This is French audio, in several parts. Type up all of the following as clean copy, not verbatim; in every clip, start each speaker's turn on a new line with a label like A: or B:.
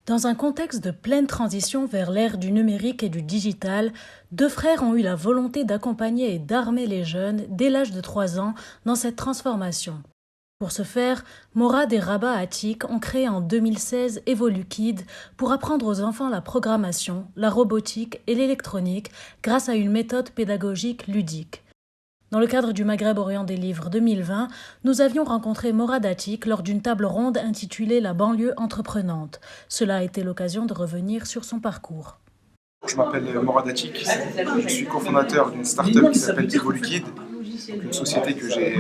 A: Dans un contexte de pleine transition vers l'ère du numérique et du digital, deux frères ont eu la volonté d'accompagner et d'armer les jeunes dès l'âge de 3 ans dans cette transformation. Pour ce faire, Morad et Rabah Atik ont créé en 2016 EvoluKid pour apprendre aux enfants la programmation, la robotique et l'électronique grâce à une méthode pédagogique ludique. Dans le cadre du Maghreb Orient des Livres 2020, nous avions rencontré Morad Atik lors d'une table ronde intitulée La banlieue entreprenante. Cela a été l'occasion de revenir sur son parcours.
B: Je m'appelle Morad Atik, je suis cofondateur d'une start-up qui s'appelle EvoluKid, une société que j'ai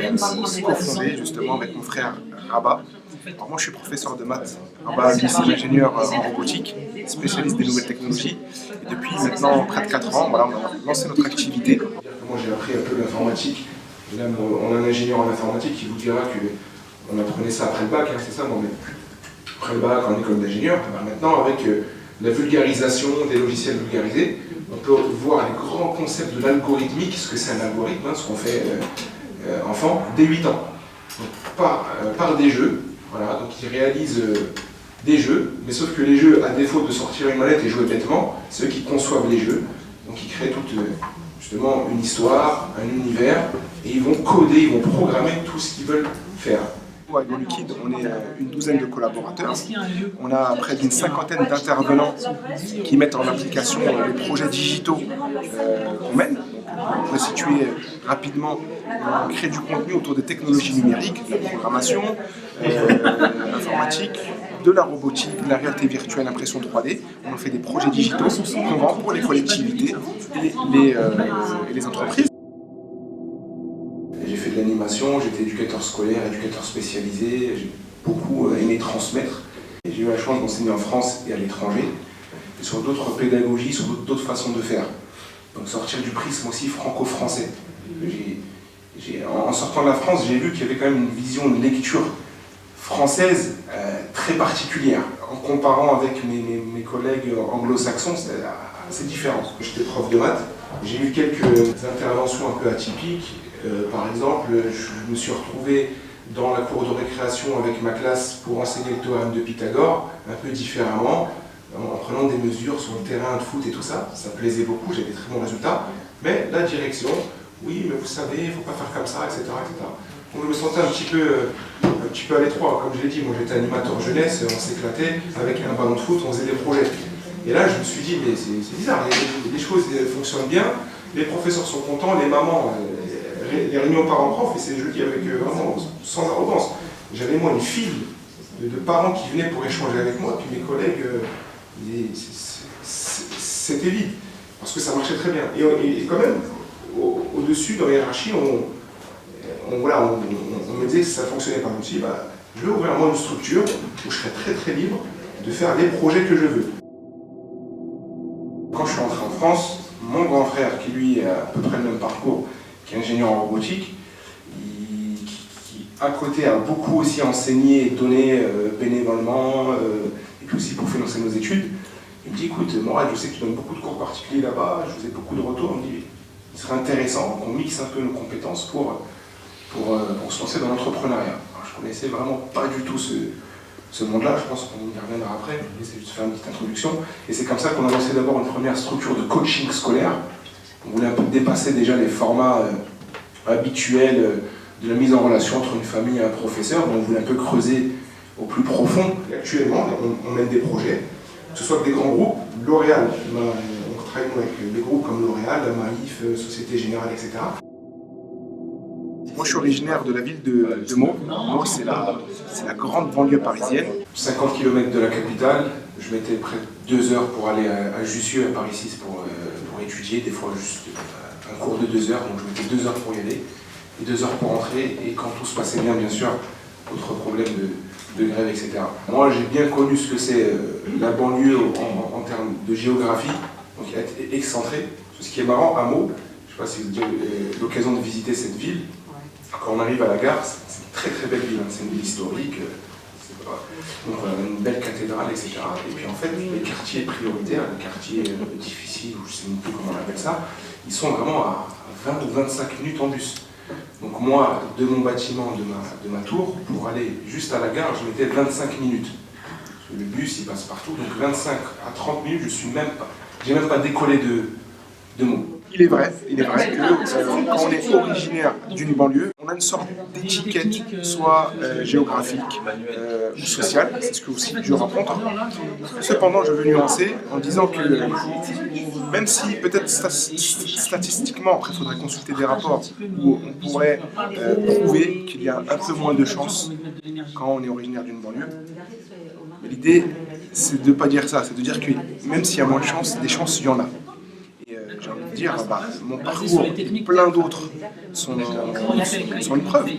B: cofondée justement avec mon frère Rabah. Alors moi je suis professeur de maths, Rabah lui c'est ingénieur en robotique, spécialiste des nouvelles technologies. Et depuis maintenant près de 4 ans, voilà, on a lancé notre activité. Moi j'ai appris un peu l'informatique, et là on a un ingénieur en informatique qui vous dira qu'on apprenait ça après le bac, hein, c'est ça, bon, mais après le bac en école d'ingénieur. Maintenant avec la vulgarisation des logiciels vulgarisés, on peut voir les grands concepts de l'algorithmique, ce que c'est un algorithme, hein, ce qu'on fait enfant, dès 8 ans. Donc, par des jeux, voilà, donc ils réalisent des jeux, mais sauf que les jeux, à défaut de sortir une manette et jouer bêtement, c'est eux qui conçoivent les jeux, donc ils créent toute justement une histoire, un univers, et ils vont coder, ils vont programmer tout ce qu'ils veulent faire. À EvoluKid, on est une douzaine de collaborateurs. On a près d'une cinquantaine d'intervenants qui mettent en application les projets digitaux qu'on mène. Pour resituer rapidement, on crée du contenu autour des technologies numériques, de la programmation, l'informatique, de la robotique, de la réalité virtuelle, l'impression 3D. On fait des projets digitaux qu'on vend pour les collectivités et les entreprises. J'ai fait de l'animation, j'étais éducateur scolaire, éducateur spécialisé, j'ai beaucoup aimé transmettre. J'ai eu la chance d'enseigner en France et à l'étranger, sur d'autres pédagogies, sur d'autres façons de faire. Donc sortir du prisme aussi franco-français. En sortant de la France, j'ai vu qu'il y avait quand même une vision de lecture française très particulière. En comparant avec mes collègues anglo-saxons, c'est assez différent. J'étais prof de maths, j'ai eu quelques interventions un peu atypiques. Par exemple, je me suis retrouvé dans la cour de récréation avec ma classe pour enseigner le théorème de Pythagore, un peu différemment, en prenant des mesures sur le terrain de foot et tout ça. Ça plaisait beaucoup, j'avais des très bons résultats. Mais la direction, oui, mais vous savez, il ne faut pas faire comme ça, etc. Donc je me sentais un petit peu à l'étroit. Comme je l'ai dit, moi j'étais animateur jeunesse, on s'éclatait avec un ballon de foot, on faisait des projets. Et là, je me suis dit, mais c'est bizarre, les choses fonctionnent bien, les professeurs sont contents, les mamans, les réunions parents-prof, et c'est je le dis avec vraiment sans arrogance. J'avais moi une file de parents qui venaient pour échanger avec moi, puis mes collègues, c'était vide, parce que ça marchait très bien. Et quand même, au-dessus, dans la hiérarchie, on me disait que ça fonctionnait pas. Je me suis dit, je vais ouvrir moi une structure où je serai très très libre de faire les projets que je veux. Quand je suis entré en France, mon grand frère, qui lui a à peu près le même parcours, qui est ingénieur en robotique, qui à côté a beaucoup aussi enseigné et donné bénévolement, et puis aussi pour financer nos études, il me dit, écoute Morad, je sais que tu donnes beaucoup de cours particuliers là-bas, je faisais beaucoup de retours, il me dit, il serait intéressant qu'on mixe un peu nos compétences pour se lancer dans l'entrepreneuriat. Je ne connaissais vraiment pas du tout ce monde-là, je pense qu'on y reviendra après, je vais essayer de faire une petite introduction. Et c'est comme ça qu'on a lancé d'abord une première structure de coaching scolaire. On voulait un peu dépasser déjà les formats habituels de la mise en relation entre une famille et un professeur, donc on voulait un peu creuser au plus profond. Et actuellement, on mène des projets, que ce soit avec des grands groupes, L'Oréal, on travaille avec des groupes comme L'Oréal, la Maïf, Société Générale, etc. Moi je suis originaire de la ville de Meaux. Meaux c'est la grande banlieue parisienne. 50 km de la capitale, je mettais près de 2 heures pour aller à Jussieu, à Paris 6 pour étudier, des fois juste un cours de 2 heures, donc je mettais 2 heures pour y aller, et 2 heures pour rentrer, et quand tout se passait bien bien sûr, autre problème de grève, etc. Moi j'ai bien connu ce que c'est la banlieue en termes de géographie, donc être excentré. Ce qui est marrant à Meaux, je ne sais pas si vous avez l'occasion de visiter cette ville. Quand on arrive à la gare, c'est une très très belle ville, hein. C'est une ville historique, donc on a une belle cathédrale, etc. Et puis en fait, les quartiers prioritaires, les quartiers difficiles, ou je ne sais même plus comment on appelle ça, ils sont vraiment à 20 ou 25 minutes en bus. Donc moi, de mon bâtiment, de ma tour, pour aller juste à la gare, je mettais 25 minutes. Le bus, il passe partout, donc 25 à 30 minutes, j'ai même pas décollé de mots. Il est vrai que quand on est originaire d'une banlieue, on a une sorte d'étiquette, soit géographique ou sociale, c'est ce que aussi je rencontre. Cependant, je veux nuancer en disant que même si peut-être statistiquement, après il faudrait consulter des rapports où on pourrait prouver qu'il y a un peu moins de chances quand on est originaire d'une banlieue, l'idée c'est de ne pas dire ça, c'est de dire que même s'il y a moins de chances, des chances il y en a. J'ai envie de dire, mon parcours et plein d'autres sont une preuve.